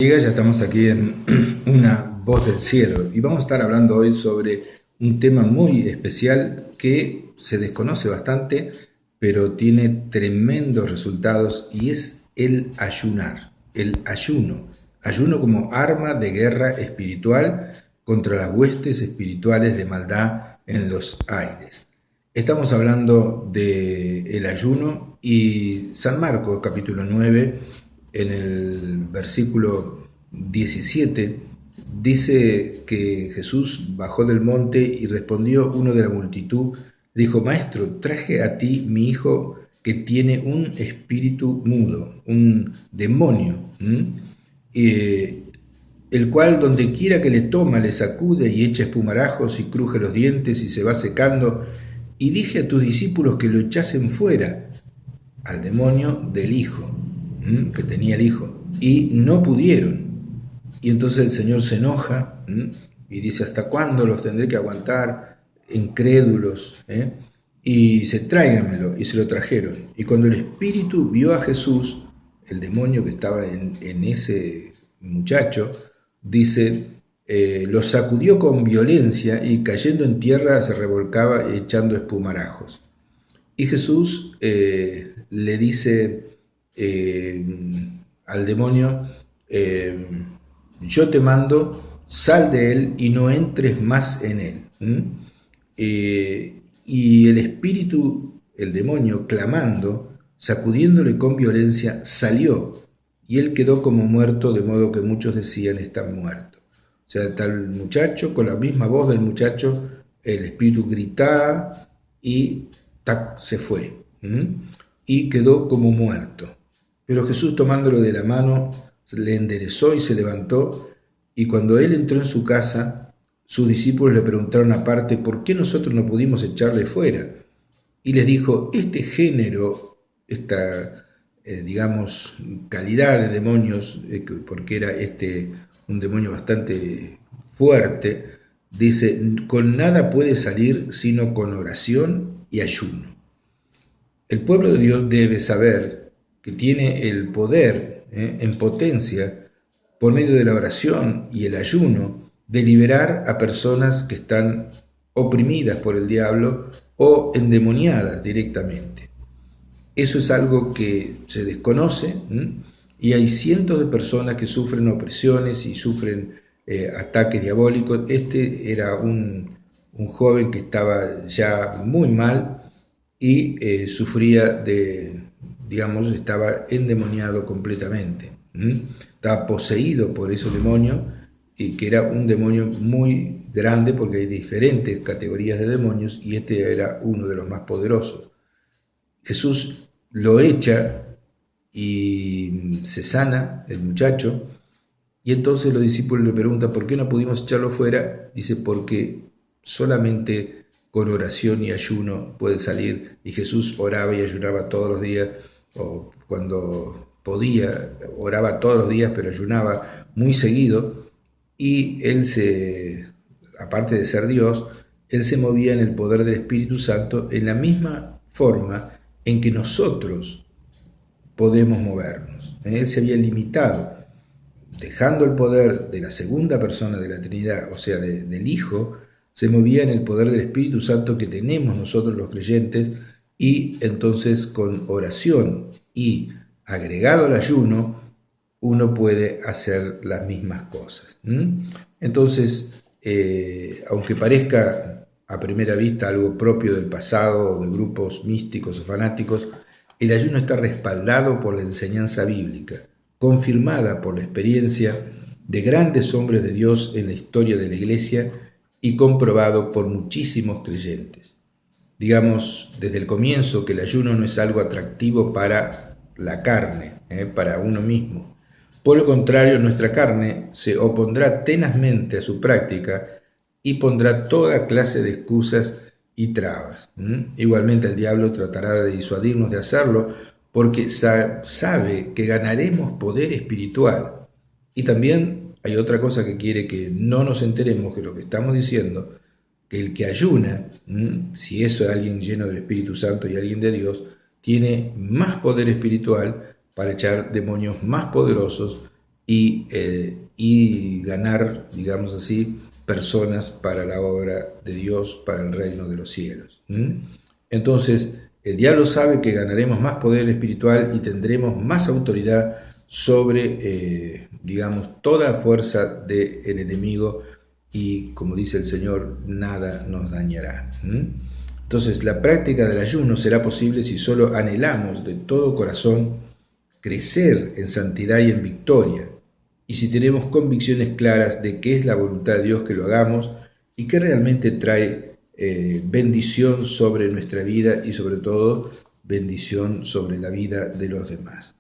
Ya estamos aquí en Una Voz del Cielo y vamos a estar hablando hoy sobre un tema muy especial que se desconoce bastante, pero tiene tremendos resultados y es el ayunar, el ayuno. Ayuno como arma de guerra espiritual contra las huestes espirituales de maldad en los aires. Estamos hablando del ayuno y San Marcos capítulo 9 en el versículo 17 dice que Jesús bajó del monte y respondió uno de la multitud, dijo: Maestro, traje a ti mi hijo que tiene un espíritu mudo, un demonio, el cual donde quiera que le toma le sacude y echa espumarajos y cruje los dientes y se va secando. Y dije a tus discípulos que lo echasen fuera al demonio del hijo, que tenía el hijo, y no pudieron. Y entonces el Señor se enoja y dice: ¿hasta cuándo los tendré que aguantar? Incrédulos. Y dice: tráigamelo. Y se lo trajeron. Y cuando el espíritu vio a Jesús, el demonio que estaba en ese muchacho, dice, lo sacudió con violencia y cayendo en tierra se revolcaba echando espumarajos. Y Jesús le dice eh, al demonio: eh, yo te mando, sal de él y no entres más en él. Y el espíritu, el demonio, clamando, sacudiéndole con violencia, salió y él quedó como muerto, de modo que muchos decían: está muerto. O sea, tal muchacho, con la misma voz del muchacho, el espíritu gritaba y tac, se fue. Y quedó como muerto. Pero Jesús, tomándolo de la mano, le enderezó y se levantó, y cuando él entró en su casa, sus discípulos le preguntaron aparte: ¿por qué nosotros no pudimos echarle fuera? Y les dijo: este género, esta, digamos, calidad de demonios, porque era un demonio bastante fuerte, dice: con nada puede salir sino con oración y ayuno. El pueblo de Dios debe saber que tiene el poder, en potencia, por medio de la oración y el ayuno, de liberar a personas que están oprimidas por el diablo o endemoniadas directamente. Eso es algo que se desconoce, y hay cientos de personas que sufren opresiones y sufren ataques diabólicos. Este era un joven que estaba ya muy mal y sufría digamos, estaba endemoniado completamente. Estaba poseído por ese demonio, y que era un demonio muy grande porque hay diferentes categorías de demonios y este era uno de los más poderosos. Jesús lo echa y se sana el muchacho, y entonces los discípulos le preguntan: ¿por qué no pudimos echarlo fuera? Dice: porque solamente con oración y ayuno puede salir. Y Jesús oraba y ayunaba todos los días, o cuando podía, oraba todos los días, pero ayunaba muy seguido. Y aparte de ser Dios, él se movía en el poder del Espíritu Santo en la misma forma en que nosotros podemos movernos. Él se había limitado, dejando el poder de la segunda persona de la Trinidad, o sea, del Hijo, se movía en el poder del Espíritu Santo que tenemos nosotros los creyentes, y entonces con oración y agregado al ayuno, uno puede hacer las mismas cosas. Entonces, aunque parezca a primera vista algo propio del pasado o de grupos místicos o fanáticos, el ayuno está respaldado por la enseñanza bíblica, confirmada por la experiencia de grandes hombres de Dios en la historia de la Iglesia y comprobado por muchísimos creyentes. Digamos desde el comienzo que el ayuno no es algo atractivo para la carne, para uno mismo. Por el contrario, nuestra carne se opondrá tenazmente a su práctica y pondrá toda clase de excusas y trabas. Igualmente el diablo tratará de disuadirnos de hacerlo, porque sabe que ganaremos poder espiritual. Y también hay otra cosa que quiere que no nos enteremos, que lo que estamos diciendo, que el que ayuna, si eso es alguien lleno del Espíritu Santo y alguien de Dios, tiene más poder espiritual para echar demonios más poderosos y ganar, digamos así, personas para la obra de Dios, para el reino de los cielos. Entonces, el diablo sabe que ganaremos más poder espiritual y tendremos más autoridad sobre, digamos, toda fuerza del enemigo y, como dice el Señor, nada nos dañará. Entonces, la práctica del ayuno será posible si solo anhelamos de todo corazón crecer en santidad y en victoria, y si tenemos convicciones claras de que es la voluntad de Dios que lo hagamos y que realmente trae bendición sobre nuestra vida y sobre todo bendición sobre la vida de los demás.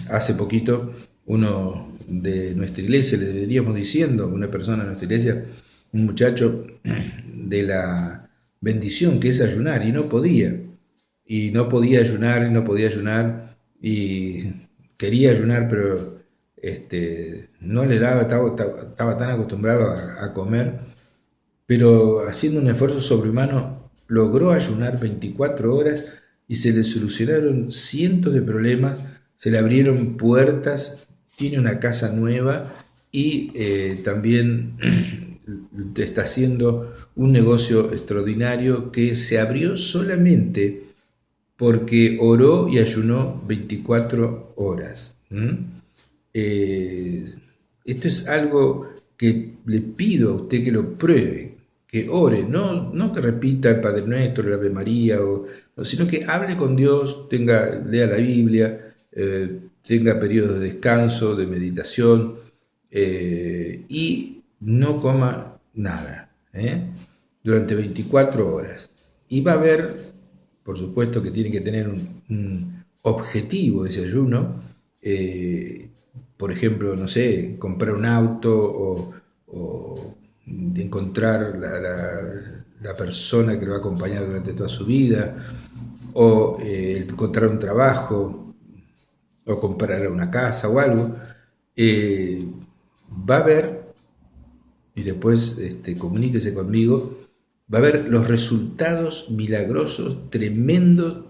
Hace poquito uno de nuestra iglesia le veníamos diciendo, una persona de nuestra iglesia, un muchacho, de la bendición que es ayunar y no podía. Y no podía ayunar y no podía ayunar y quería ayunar, pero no le daba, estaba tan acostumbrado a comer, pero haciendo un esfuerzo sobrehumano logró ayunar 24 horas y se le solucionaron cientos de problemas, se le abrieron puertas, tiene una casa nueva y también está haciendo un negocio extraordinario que se abrió solamente porque oró y ayunó 24 horas. Esto es algo que le pido a usted que lo pruebe, que ore, no que repita el Padre Nuestro, el Ave María, sino que hable con Dios, lea la Biblia, tenga periodos de descanso, de meditación, y no coma nada durante 24 horas. Y va a haber, por supuesto que tiene que tener un objetivo ese ayuno, por ejemplo, no sé, comprar un auto o encontrar la persona que lo va a acompañar durante toda su vida, o encontrar un trabajo, o comprar una casa o algo. Va a haber, y después comuníquese conmigo, va a haber los resultados milagrosos, tremendos,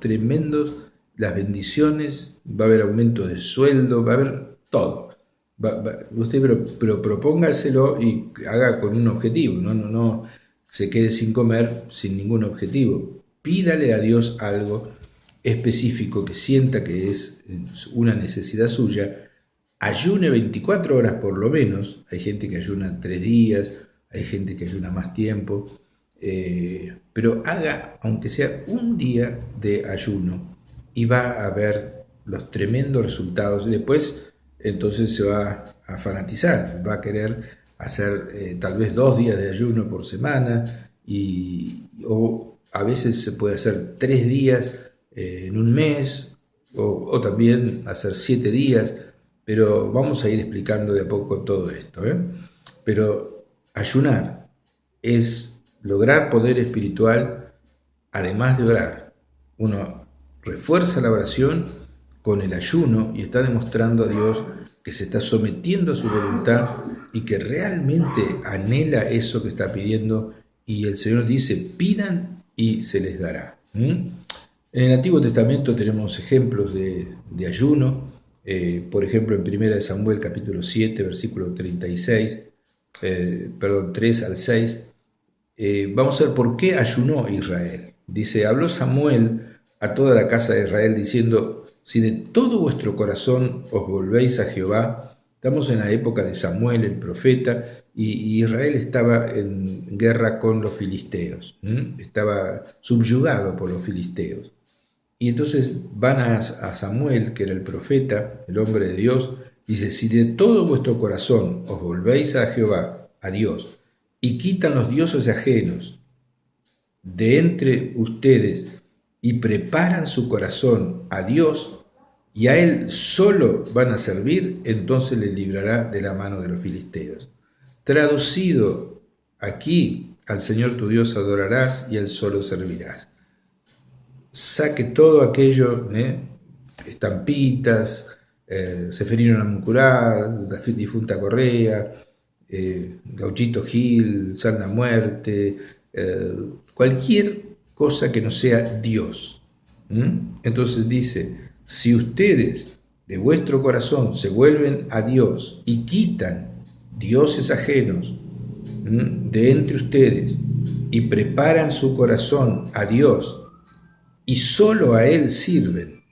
las bendiciones, va a haber aumento de sueldo, va a haber todo. Usted pero propóngaselo y haga con un objetivo, no se quede sin comer sin ningún objetivo. Pídale a Dios algo específico que sienta que es una necesidad suya. Ayune 24 horas por lo menos. Hay gente que ayuna 3 días, hay gente que ayuna más tiempo, pero haga aunque sea un día de ayuno y va a ver los tremendos resultados. Y después entonces se va a fanatizar, va a querer hacer tal vez 2 días de ayuno por semana, o a veces se puede hacer 3 días en un mes, o también hacer 7 días, pero vamos a ir explicando de a poco todo esto. Pero ayunar es lograr poder espiritual además de orar. Uno refuerza la oración con el ayuno y está demostrando a Dios que se está sometiendo a su voluntad y que realmente anhela eso que está pidiendo, y el Señor dice: pidan y se les dará. En el Antiguo Testamento tenemos ejemplos de ayuno, por ejemplo en 1 Samuel capítulo 7 versículo 36, 3 al 6, vamos a ver por qué ayunó Israel. Dice: habló Samuel a toda la casa de Israel diciendo: si de todo vuestro corazón os volvéis a Jehová. Estamos en la época de Samuel el profeta, y Israel estaba en guerra con los filisteos, estaba subyugado por los filisteos. Y entonces van a Samuel, que era el profeta, el hombre de Dios, dice: si de todo vuestro corazón os volvéis a Jehová, a Dios, y quitan los dioses ajenos de entre ustedes y preparan su corazón a Dios, y a Él solo van a servir, entonces les librará de la mano de los filisteos. Traducido aquí: al Señor tu Dios adorarás y a Él solo servirás. Saque todo aquello, estampitas, Seferino Namuncurá, la difunta Correa, Gauchito Gil, San la Muerte, cualquier cosa que no sea Dios. Entonces dice: si ustedes de vuestro corazón se vuelven a Dios y quitan dioses ajenos de entre ustedes y preparan su corazón a Dios y solo a Él sirven,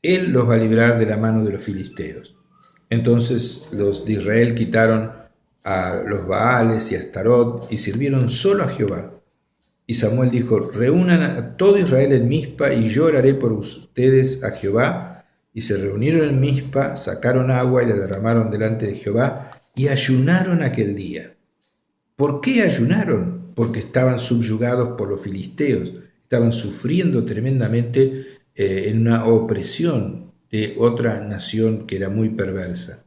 Él los va a librar de la mano de los filisteos. Entonces los de Israel quitaron a los Baales y a Astarot y sirvieron solo a Jehová. Y Samuel dijo: reúnan a todo Israel en Mizpa y yo oraré por ustedes a Jehová. Y se reunieron en Mizpa, sacaron agua y la derramaron delante de Jehová y ayunaron aquel día. ¿Por qué ayunaron? Porque estaban subyugados por los filisteos, estaban sufriendo tremendamente en una opresión de otra nación que era muy perversa.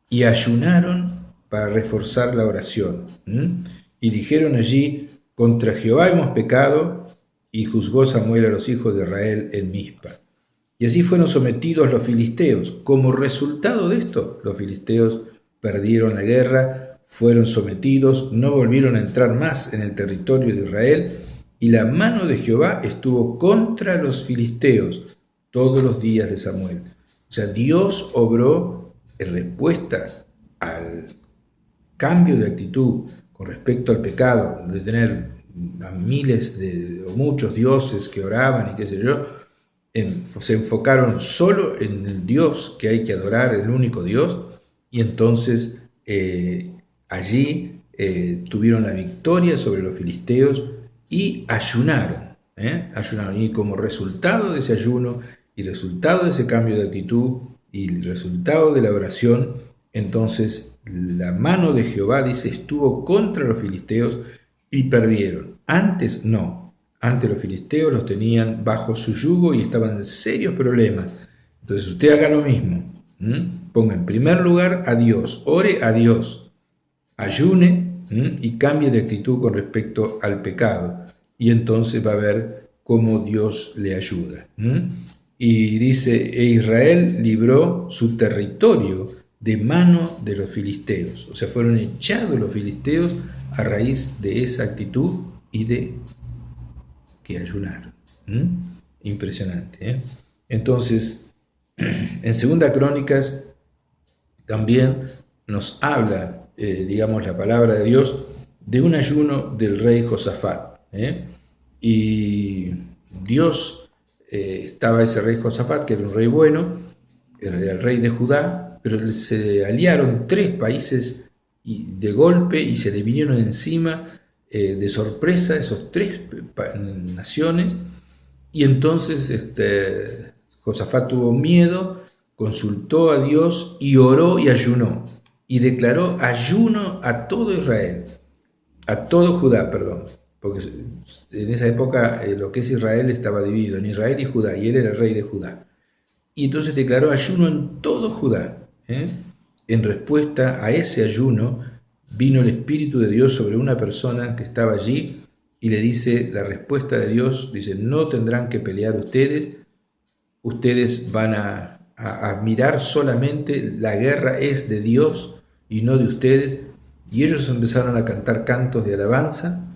Y ayunaron para reforzar la oración. Y dijeron allí: contra Jehová hemos pecado, y juzgó Samuel a los hijos de Israel en Mizpa. Y así fueron sometidos los filisteos. Como resultado de esto, los filisteos perdieron la guerra, fueron sometidos, no volvieron a entrar más en el territorio de Israel, y la mano de Jehová estuvo contra los filisteos todos los días de Samuel. O sea, Dios obró en respuesta al cambio de actitud con respecto al pecado, de tener a miles o muchos dioses que oraban y qué sé yo, se enfocaron solo en el Dios que hay que adorar, el único Dios, y entonces allí tuvieron la victoria sobre los filisteos y ayunaron, y como resultado de ese ayuno y resultado de ese cambio de actitud y el resultado de la oración, entonces la mano de Jehová, dice, estuvo contra los filisteos y perdieron. Antes no, antes los filisteos los tenían bajo su yugo y estaban en serios problemas. Entonces usted haga lo mismo, ponga en primer lugar a Dios, ore a Dios, ayune y cambie de actitud con respecto al pecado, y entonces va a ver cómo Dios le ayuda. Y dice: e Israel libró su territorio de mano de los filisteos. O sea, fueron echados los filisteos a raíz de esa actitud y de que ayunaron. Impresionante. Entonces, en Segunda Crónicas también nos habla, digamos, la palabra de Dios de un ayuno del rey Josafat. Y Dios, estaba ese rey Josafat, que era un rey bueno, era el rey de Judá, pero se aliaron 3 países de golpe y se le vinieron encima de sorpresa esos 3 naciones, y entonces Josafat tuvo miedo, consultó a Dios y oró y ayunó, y declaró ayuno a todo Israel, a todo Judá, perdón, porque en esa época lo que es Israel estaba dividido en Israel y Judá, y él era el rey de Judá. Y entonces declaró ayuno en todo Judá. En respuesta a ese ayuno vino el Espíritu de Dios sobre una persona que estaba allí y le dice, la respuesta de Dios, dice: no tendrán que pelear ustedes van a mirar solamente, la guerra es de Dios y no de ustedes. Y ellos empezaron a cantar cantos de alabanza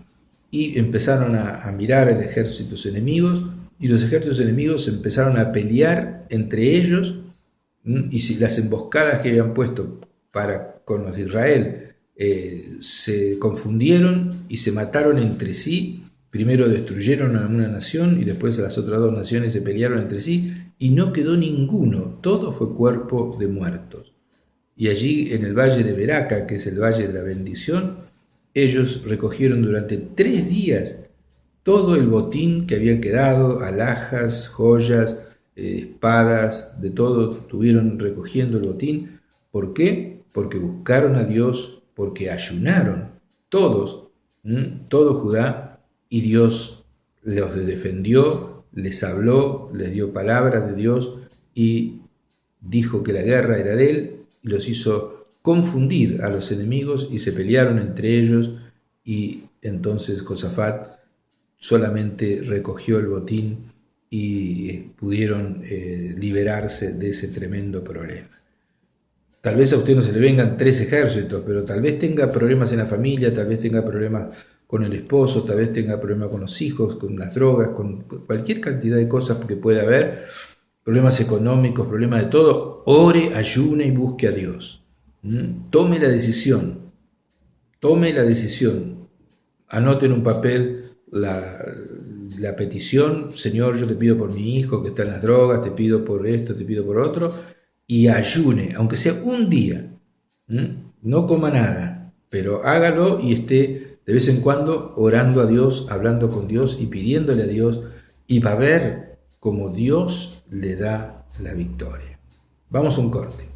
y empezaron a mirar el ejércitos enemigos, y los ejércitos enemigos empezaron a pelear entre ellos, y si las emboscadas que habían puesto con los de Israel se confundieron y se mataron entre sí. Primero destruyeron a una nación y después a las otras 2 naciones se pelearon entre sí, y no quedó ninguno, todo fue cuerpo de muertos. Y allí en el valle de Beraca, que es el valle de la bendición, ellos recogieron durante 3 días todo el botín que había quedado, alhajas, joyas, espadas, de todo, estuvieron recogiendo el botín. ¿Por qué? Porque buscaron a Dios, porque ayunaron todos, todo Judá, y Dios los defendió, les habló, les dio palabras de Dios y dijo que la guerra era de él, y los hizo confundir a los enemigos y se pelearon entre ellos, y entonces Josafat solamente recogió el botín y pudieron liberarse de ese tremendo problema. Tal vez a usted no se le vengan 3 ejércitos, pero tal vez tenga problemas en la familia, tal vez tenga problemas con el esposo, tal vez tenga problemas con los hijos, con las drogas, con cualquier cantidad de cosas que pueda haber, problemas económicos, problemas de todo, ore, ayune y busque a Dios. Tome la decisión, anote en un papel la petición: Señor, yo te pido por mi hijo que está en las drogas, te pido por esto, te pido por otro, y ayune, aunque sea un día. No coma nada, pero hágalo y esté de vez en cuando orando a Dios, hablando con Dios y pidiéndole a Dios, y va a ver cómo Dios le da la victoria. Vamos a un corte.